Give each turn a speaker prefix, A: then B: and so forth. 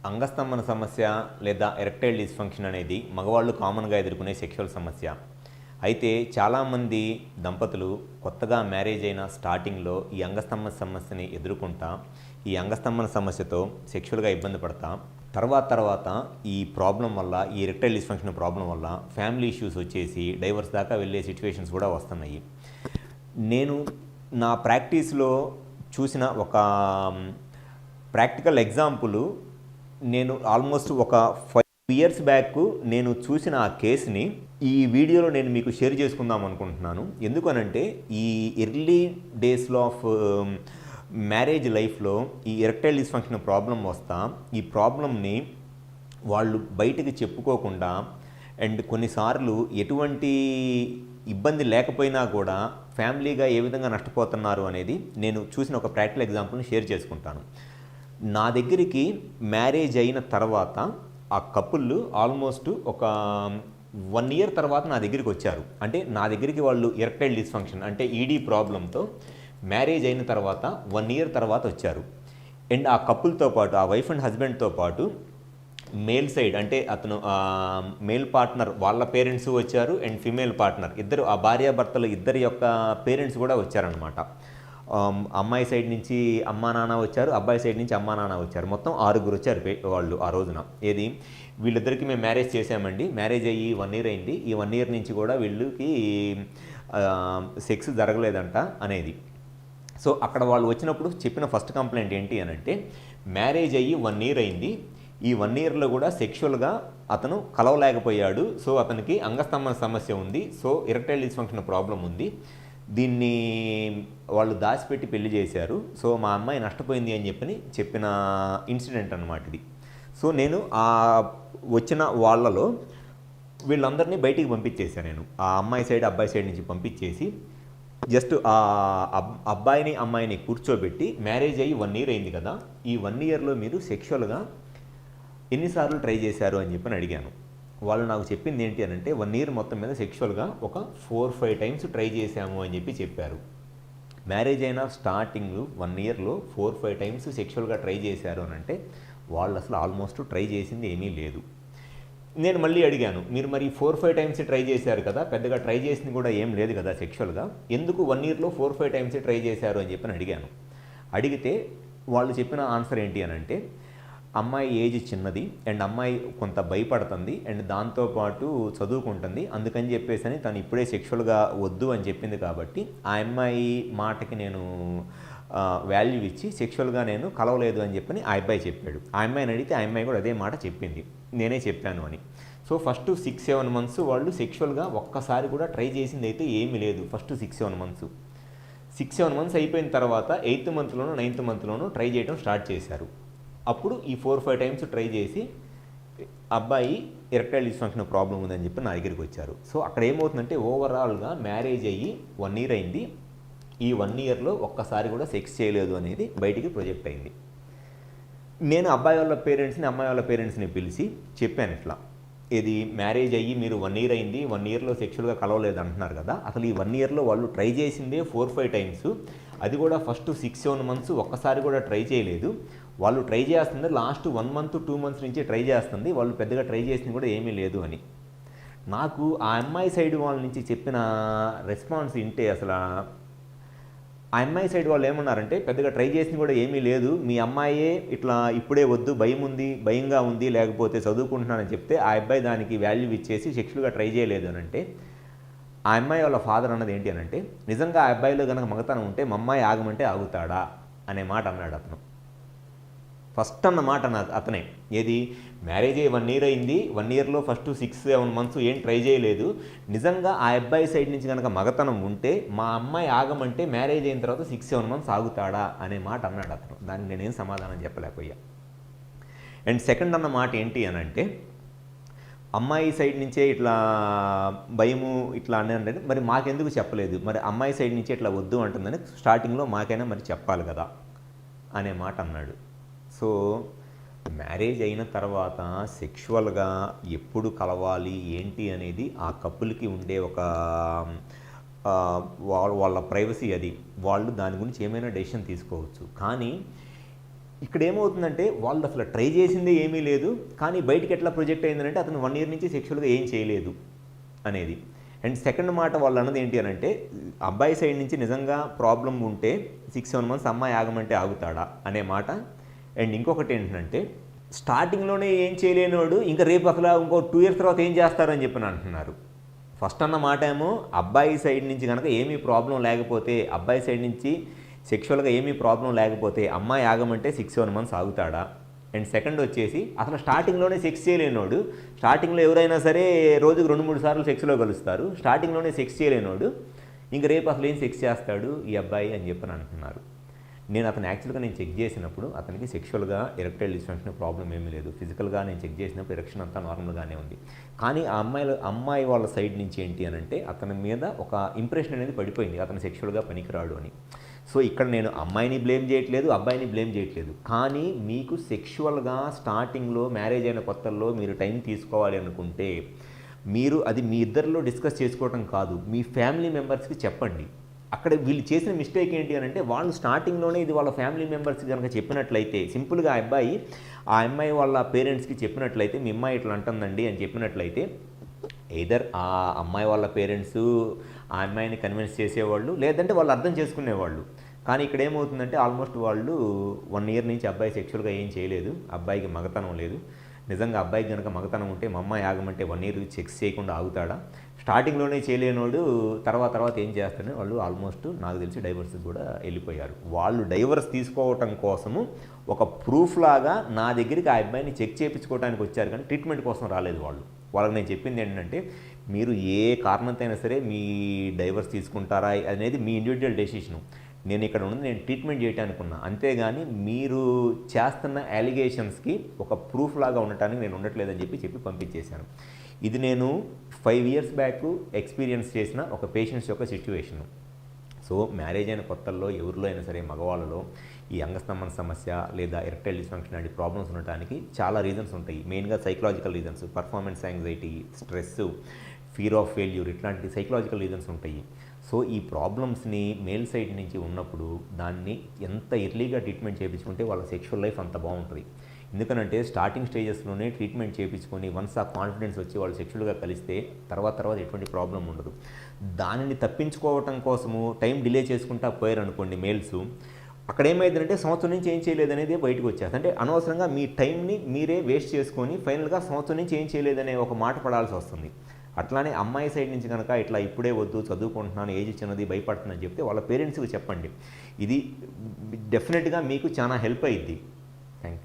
A: అంగస్తంభన సమస్య లేదా erectile dysfunction అనేది మగవాళ్ళు కామన్గా ఎదుర్కొనే సెక్షువల్ సమస్య. అయితే చాలామంది దంపతులు కొత్తగా మ్యారేజ్ అయిన స్టార్టింగ్లో ఈ అంగస్తంభన సమస్యని ఎదుర్కొంటా ఈ అంగస్తంభన సమస్యతో సెక్షువల్గా ఇబ్బంది పడతా తర్వాత ఈ ప్రాబ్లం వల్ల, ఈ ఎరెక్టైల్ డిస్ఫంక్షన్ ప్రాబ్లం వల్ల ఫ్యామిలీ ఇష్యూస్ వచ్చేసి డైవర్స్ దాకా వెళ్ళే సిచ్యువేషన్స్ కూడా వస్తున్నాయి. నేను నా ప్రాక్టీస్లో చూసిన ఒక ప్రాక్టికల్ ఎగ్జాంపుల్, నేను ఆల్మోస్ట్ ఒక 5 years బ్యాక్ నేను చూసిన ఆ కేసుని ఈ వీడియోలో నేను మీకు షేర్ చేసుకుందాం అనుకుంటున్నాను. ఎందుకనంటే ఈ ఎర్లీ డేస్లో ఆఫ్ మ్యారేజ్ లైఫ్లో ఈ ఎరెక్టైల్ డిస్ఫంక్షన్ ప్రాబ్లం వస్తా ఈ ప్రాబ్లమ్ని వాళ్ళు బయటికి చెప్పుకోకుండా అండ్ కొన్నిసార్లు ఎటువంటి ఇబ్బంది లేకపోయినా కూడా ఫ్యామిలీగా ఏ విధంగా నష్టపోతున్నారు అనేది నేను చూసిన ఒక ప్రాక్టికల్ ఎగ్జాంపుల్ని షేర్ చేసుకుంటాను. నా దగ్గరికి మ్యారేజ్ అయిన తర్వాత ఆ కపుల్ ఆల్మోస్ట్ ఒక 1 year తర్వాత నా దగ్గరికి వచ్చారు. అంటే నా దగ్గరికి వాళ్ళు ఎరెక్టైల్ డిస్ఫంక్షన్ అంటే ఈడీ ప్రాబ్లంతో మ్యారేజ్ అయిన తర్వాత 1 year తర్వాత వచ్చారు. అండ్ ఆ కపుల్తో పాటు, ఆ వైఫ్ అండ్ హస్బెండ్తో పాటు మేల్ సైడ్ అంటే అతను మేల్ పార్ట్నర్ వాళ్ళ పేరెంట్స్ వచ్చారు అండ్ ఫిమేల్ పార్ట్నర్ ఇద్దరు, ఆ భార్యాభర్తలు ఇద్దరి యొక్క పేరెంట్స్ కూడా వచ్చారనమాట. అమ్మాయి సైడ్ నుంచి అమ్మా నాన్న వచ్చారు, అబ్బాయి సైడ్ నుంచి అమ్మా నాన్న వచ్చారు. మొత్తం 6 వచ్చారు వాళ్ళు ఆ రోజున. ఏది వీళ్ళిద్దరికి మేము మ్యారేజ్ చేసామండి, మ్యారేజ్ అయ్యి 1 year అయింది, ఈ 1 year నుంచి కూడా వీళ్ళకి సెక్స్ జరగలేదంట అనేది. సో అక్కడ వాళ్ళు వచ్చినప్పుడు చెప్పిన ఫస్ట్ కంప్లైంట్ ఏంటి అని అంటే, మ్యారేజ్ అయ్యి 1 year అయింది, ఈ 1 yearలో కూడా సెక్షువల్గా అతను కలవలేకపోయాడు, సో అతనికి అంగస్తంభన సమస్య ఉంది, సో ఎరెక్టైల్ డిస్ఫంక్షన్ ప్రాబ్లం ఉంది, దీన్ని వాళ్ళు దాచిపెట్టి పెళ్లి చేశారు, సో మా అమ్మాయి నష్టపోయింది అని చెప్పిన ఇన్సిడెంట్ అన్నమాట ఇది. సో నేను ఆ వచ్చిన వాళ్ళలో వీళ్ళందరినీ బయటికి పంపించేశాను. నేను ఆ అమ్మాయి సైడ్ అబ్బాయి సైడ్ నుంచి పంపించేసి జస్ట్ ఆ అబ్బాయిని అమ్మాయిని కూర్చోబెట్టి, మ్యారేజ్ అయ్యి 1 year అయింది కదా, ఈ 1 yearలో మీరు సెక్షువల్గా ఎన్నిసార్లు ట్రై చేశారు అని అడిగాను. వాళ్ళు నాకు చెప్పింది ఏంటి అని అంటే, 1 year మొత్తం మీద సెక్షువల్గా ఒక 4-5 times ట్రై చేశాము అని చెప్పారు. మ్యారేజ్ అయిన స్టార్టింగ్ 1 yearలో 4-5 times సెక్షువల్గా ట్రై చేశారు అని అంటే వాళ్ళు అసలు ఆల్మోస్ట్ ట్రై చేసింది ఏమీ లేదు. నేను మళ్ళీ అడిగాను, మీరు మరి 4-5 times ట్రై చేశారు కదా, పెద్దగా ట్రై చేసింది కూడా ఏం లేదు కదా సెక్షువల్గా, ఎందుకు 1 yearలో 4-5 times ట్రై చేశారు అని అడిగాను. అడిగితే వాళ్ళు చెప్పిన ఆన్సర్ ఏంటి అని అంటే, అమ్మాయి ఏజ్ చిన్నది అండ్ అమ్మాయి కొంత భయపడుతుంది అండ్ దాంతోపాటు చదువుకుంటుంది, అందుకని చెప్పేసి తను ఇప్పుడే సెక్షువల్గా వద్దు అని చెప్పింది కాబట్టి ఆ అమ్మాయి మాటకి నేను వాల్యూ ఇచ్చి సెక్షువల్గా నేను కలవలేదు అని ఆ అబ్బాయి చెప్పాడు. ఆ అమ్మాయిని అడిగితే ఆ అమ్మాయి కూడా అదే మాట చెప్పింది, నేనే చెప్పాను అని. సో ఫస్ట్ 6-7 months వాళ్ళు సెక్షువల్గా ఒక్కసారి కూడా ట్రై చేసింది అయితే ఏమీ లేదు. ఫస్ట్ 6-7 months 6-7 months అయిపోయిన తర్వాత 8th monthలోనూ 9th monthలోనూ ట్రై చేయడం స్టార్ట్ చేశారు. అప్పుడు ఈ 4-5 times ట్రై చేసి అబ్బాయి ఎరెక్టైల్ డిస్ఫంక్షన్ ప్రాబ్లం ఉందని నా దగ్గరికి వచ్చారు. సో అక్కడ ఏమవుతుందంటే, ఓవరాల్గా మ్యారేజ్ అయ్యి 1 year అయింది, ఈ 1 yearలో ఒక్కసారి కూడా సెక్స్ చేయలేదు అనేది బయటికి ప్రొజెక్ట్ అయింది. నేను అబ్బాయి వాళ్ళ పేరెంట్స్ని అమ్మాయి వాళ్ళ పేరెంట్స్ని పిలిచి చెప్పాను ఇట్లా, ఇది మ్యారేజ్ అయ్యి మీరు 1 year అయింది, 1 yearలో సెక్షువల్గా కలవలేదు అంటున్నారు కదా, అసలు ఈ 1 yearలో వాళ్ళు ట్రై చేసిందే 4-5 times, అది కూడా ఫస్ట్ 6-7 months ఒక్కసారి కూడా ట్రై చేయలేదు. వాళ్ళు ట్రై చేస్తుంది లాస్ట్ 1 month 2 months నుంచి ట్రై చేస్తుంది, వాళ్ళు పెద్దగా ట్రై చేసింది కూడా ఏమీ లేదు అని. నాకు ఆ అమ్మాయి సైడ్ వాళ్ళ నుంచి చెప్పిన రెస్పాన్స్ వింటే అసలు ఆ అమ్మాయి సైడ్ వాళ్ళు ఏమన్నారంటే, పెద్దగా ట్రై చేసింది కూడా ఏమీ లేదు, మీ అమ్మాయే ఇట్లా ఇప్పుడే వద్దు, భయంగా ఉంది, లేకపోతే చదువుకుంటున్నానని చెప్తే ఆ అబ్బాయి దానికి వాల్యూ ఇచ్చేసి సెక్షువల్గా ట్రై చేయలేదు అని అంటే, ఆ అమ్మాయి వాళ్ళ ఫాదర్ అన్నది ఏంటి అని అంటే, నిజంగా ఆ అబ్బాయిలో కనుక మగతనం ఉంటే మా అమ్మాయి ఆగమంటే ఆగుతాడా అనే మాట అన్నాడు అతను. ఫస్ట్ అన్న మాట అతనే, ఏది మ్యారేజ్ అయ్యి 1 year అయింది, 1 yearలో ఫస్ట్ 6-7 months ఏం ట్రై చేయలేదు, నిజంగా ఆ అబ్బాయి సైడ్ నుంచి కనుక మగతనం ఉంటే మా అమ్మాయి ఆగమంటే మ్యారేజ్ అయిన తర్వాత 6-7 months ఆగుతాడా అనే మాట అన్నాడు అతను. దానికి నేనేం సమాధానం చెప్పలేకపోయా. అండ్ సెకండ్ అన్న మాట ఏంటి అని అంటే, అమ్మాయి సైడ్ నుంచే ఇట్లా భయము ఇట్లా అంటే మరి మాకెందుకు చెప్పలేదు, మరి అమ్మాయి సైడ్ నుంచే ఇట్లా వద్దు అంటుందని స్టార్టింగ్లో మాకైనా మరి చెప్పాలి కదా అనే మాట అన్నాడు. సో మ్యారేజ్ అయిన తర్వాత సెక్షువల్గా ఎప్పుడు కలవాలి ఏంటి అనేది ఆ కపుల్కి ఉండే ఒక వాళ్ళ ప్రైవసీ, అది వాళ్ళు దాని గురించి ఏమైనా డెసిషన్ తీసుకోవచ్చు. కానీ ఇక్కడ ఏమవుతుందంటే వాళ్ళు అసలు ట్రై చేసిందే ఏమీ లేదు, కానీ బయటికి ఎట్లా ప్రొజెక్ట్ అయిందంటే అతను 1 ఇయర్ నుంచి సెక్షువల్గా ఏం చేయలేదు అనేది. అండ్ సెకండ్ మాట వాళ్ళు అన్నది ఏంటి అని అంటే, అబ్బాయి సైడ్ నుంచి నిజంగా ప్రాబ్లం ఉంటే 6-7 మంత్స్ అమ్మాయి ఆగమంటే ఆగుతాడా అనే మాట. అండ్ ఇంకొకటి ఏంటంటే, స్టార్టింగ్లోనే ఏం చేయలేనివాడు ఇంకా రేపు అసలు ఇంకో 2 ఇయర్స్ తర్వాత ఏం చేస్తారని చెప్పి అంటున్నారు. ఫస్ట్ అన్న మాట ఏమో అబ్బాయి సైడ్ నుంచి కనుక ఏమీ ప్రాబ్లం లేకపోతే, అబ్బాయి సైడ్ నుంచి సెక్షువల్గా ఏమీ ప్రాబ్లం లేకపోతే అమ్మాయి ఆగమంటే 6-7 మంత్స్ ఆగుతాడా. అండ్ సెకండ్ వచ్చేసి అసలు స్టార్టింగ్లోనే సెక్స్ చేయలేనోడు, స్టార్టింగ్లో ఎవరైనా సరే రోజుకు 2-3 సార్లు సెక్స్లో కలుస్తారు, స్టార్టింగ్లోనే సెక్స్ చేయలేనోడు ఇంక రేపు అసలు ఏం సెక్స్ చేస్తాడు ఈ అబ్బాయి అని చెప్పని అంటున్నారు. నేను అతను యాక్చువల్గా నేను చెక్ చేసినప్పుడు అతనికి సెక్షువల్గా ఎరెక్టైల్ డిస్ఫంక్షన్ ప్రాబ్లం ఏమీ లేదు. ఫిజికల్గా నేను చెక్ చేసినప్పుడు ఎరెక్షన్ అంతా నార్మల్గానే ఉంది. కానీ ఆ అమ్మాయి వాళ్ళ సైడ్ నుంచి ఏంటి అని అంటే అతని మీద ఒక ఇంప్రెషన్ అనేది పడిపోయింది, అతను సెక్షువల్గా పనికిరాడు అని. సో ఇక్కడ నేను అమ్మాయిని బ్లేమ్ చేయట్లేదు, అబ్బాయిని బ్లేమ్ చేయట్లేదు. కానీ మీకు సెక్షువల్గా స్టార్టింగ్లో మ్యారేజ్ అయిన కొత్తల్లో మీరు టైం తీసుకోవాలి అనుకుంటే మీరు అది మీ ఇద్దరిలో డిస్కస్ చేసుకోవటం కాదు, మీ ఫ్యామిలీ మెంబర్స్కి చెప్పండి. అక్కడ వీళ్ళు చేసిన మిస్టేక్ ఏంటి అని అంటే, వాళ్ళు స్టార్టింగ్లోనే ఇది వాళ్ళ ఫ్యామిలీ మెంబర్స్కి కనుక చెప్పినట్లయితే, సింపుల్గా ఆ అమ్మాయి వాళ్ళ పేరెంట్స్కి చెప్పినట్లయితే మీ అమ్మాయి ఇట్లా అంటుందండి అని చెప్పినట్లయితే, ఎయిదర్ ఆ అమ్మాయి వాళ్ళ పేరెంట్స్ ఆ అమ్మాయిని కన్విన్స్ చేసేవాళ్ళు, లేదంటే వాళ్ళు అర్థం చేసుకునేవాళ్ళు. కానీ ఇక్కడ ఏమవుతుందంటే ఆల్మోస్ట్ వాళ్ళు 1 ఇయర్ నుంచి అబ్బాయి సెక్షువల్గా ఏం చేయలేదు, అబ్బాయికి మగతనం లేదు. నిజంగా అబ్బాయికి కనుక మగతనం ఉంటే మా అమ్మాయి ఆగమంటే 1 ఇయర్ సెక్స్ చేయకుండా ఆగుతాడా? స్టార్టింగ్లోనే చేయలేనోడు తర్వాత ఏం చేస్తారని వాళ్ళు ఆల్మోస్ట్ నాకు తెలిసి డైవర్స్ కూడా వెళ్ళిపోయారు. వాళ్ళు డైవర్స్ తీసుకోవటం కోసము ఒక ప్రూఫ్ లాగా నా దగ్గరికి ఆ అబ్బాయిని చెక్ చేయించుకోవడానికి వచ్చారు, కానీ ట్రీట్మెంట్ కోసం రాలేదు. వాళ్ళకి నేను చెప్పింది ఏంటంటే, మీరు ఏ కారణంతో అయినా సరే మీ డైవర్స్ తీసుకుంటారా అనేది మీ ఇండివిజువల్ డెసిషను. నేను ఇక్కడ ఉన్నది నేను ట్రీట్మెంట్ చేయడానికి ఉన్నా, అంతేగాని మీరు చేస్తున్న అలిగేషన్స్కి ఒక ప్రూఫ్ లాగా ఉండటానికి నేను ఉండట్లేదని చెప్పి పంపించేశాను. ఇది నేను 5 ఇయర్స్ బ్యాక్ ఎక్స్పీరియన్స్ చేసిన ఒక పేషెంట్స్ యొక్క సిచ్యువేషను. సో మ్యారేజ్ అయిన కొత్తల్లో ఎవరిలో అయినా సరే మగవాళ్ళలో ఈ అంగస్తంభన సమస్య లేదా ఎరెక్టైల్ డిస్ఫంక్షన్ లాంటి ప్రాబ్లమ్స్ ఉండటానికి చాలా రీజన్స్ ఉంటాయి. మెయిన్గా psychological reasons, performance anxiety, stress, fear of failure, ఇట్లాంటి సైకలాజికల్ రీజన్స్ ఉంటాయి. సో ఈ ప్రాబ్లమ్స్ని మేల్ సైడ్ నుంచి ఉన్నప్పుడు దాన్ని ఎంత ఎర్లీగా ట్రీట్మెంట్ చేయించుకుంటే వాళ్ళ సెక్షువల్ లైఫ్ అంత బాగుంటుంది. ఎందుకనంటే స్టార్టింగ్ స్టేజెస్లోనే ట్రీట్మెంట్ చేయించుకొని వన్స్ ఆ కాన్ఫిడెన్స్ వచ్చి వాళ్ళు సెక్షువల్గా కలిస్తే తర్వాత ఎటువంటి ప్రాబ్లం ఉండదు. దానిని తప్పించుకోవటం కోసము టైం డిలే చేసుకుంటా పోయారు అనుకోండి మేల్స్, అక్కడ ఏమైందంటే సంవత్సరం నుంచి ఏం చేయలేదు అనేది బయటకు వచ్చేస్తుంది. అంటే అనవసరంగా మీ టైంని మీరే వేస్ట్ చేసుకొని ఫైనల్గా సంవత్సరం నుంచి ఏం చేయలేదనే ఒక మాట పడాల్సి వస్తుంది. అట్లానే అమ్మాయి సైడ్ నుంచి కనుక ఇట్లా ఇప్పుడే వద్దు, చదువుకుంటున్నాను, ఏజ్ చిన్నది, భయపడుతుందని చెప్తే వాళ్ళ పేరెంట్స్కి చెప్పండి. ఇది డెఫినెట్గా మీకు చాలా హెల్ప్ అయ్యిద్ది.